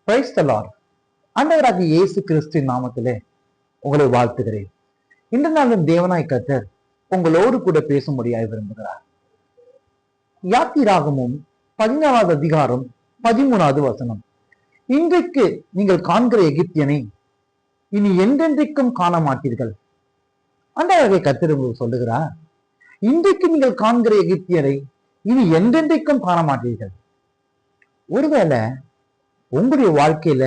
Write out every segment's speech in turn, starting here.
Praise the Lord. ஆண்டவராகிய இயேசு கிறிஸ்துவின் நாமத்திலே உங்களை வாழ்த்துகிறேன். இன்று நாளும் தேவனாய் கர்த்தர் உங்களோடு கூட பேசும்படியாய் விரும்புகிறார். யாத்திராகமும் 14வது அதிகாரம் 13வது வசனம். இன்றைக்கு நீங்கள் காண்கிற எகிப்தியனை இனி என்றென்றைக்கும் காண மாட்டீர்கள். ஆண்டவராகிய கர்த்தர் உங்களுக்கு சொல்லுகிறார், இன்றைக்கு நீங்கள் காண்கிற எகிப்தியரை இனி என்றென்றைக்கும் காண மாட்டீர்கள். ஒருவேளை உங்களுடைய வாழ்க்கையில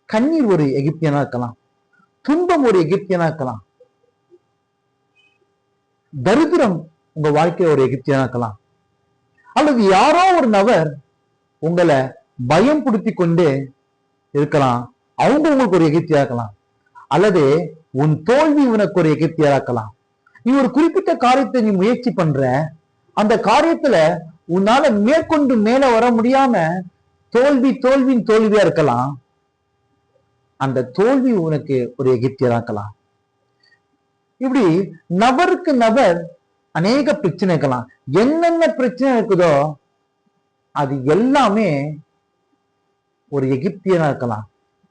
கண்ணீர் ஒரு எகிப்தியனா இருக்கலாம், துன்பம் ஒரு எகிப்தியனா இருக்கலாம், தரித்திரம் உங்க வாழ்க்கையில ஒரு எகிப்தியனா இருக்கலாம், அல்லது யாரோ ஒரு நபர் உங்களை பயம் பிடித்தி கொண்டு இருக்கலாம், அவங்க உங்களுக்கு ஒரு எகிப்தியா இருக்கலாம், அல்லது உன் தோல்வி உனக்கு ஒரு எகிப்தியா இருக்கலாம். நீ ஒரு குறிப்பிட்ட காரியத்தை நீ முயற்சி பண்ற, அந்த காரியத்துல உன்னால மேற்கொண்டு மேல வர முடியாம தோல்வியின் தோல்வியா இருக்கலாம். அந்த தோல்வி உனக்கு ஒரு எகிப்தியா இருக்கலாம். இப்படி நபருக்கு நபர் அநேக பிரச்சனை இருக்கலாம். என்னென்ன பிரச்சனை இருக்குதோ அது எல்லாமே ஒரு எகிப்தியனா இருக்கலாம்.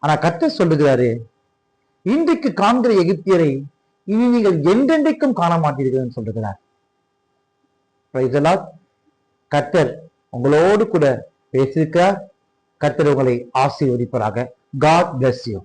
ஆனா கர்த்தர் சொல்லுகிறாரு, இன்றைக்கு காண்கிற எகிப்தியரை இனி நீங்கள் என்றென்றைக்கும் காண மாட்டீர்கள் சொல்லுகிறார். Praise the Lord. கர்த்தர் உங்களோடு கூட பேசியிருக்கிறார். கர்த்தர் உங்களை ஆசீர்வதிப்பாராக. God bless you.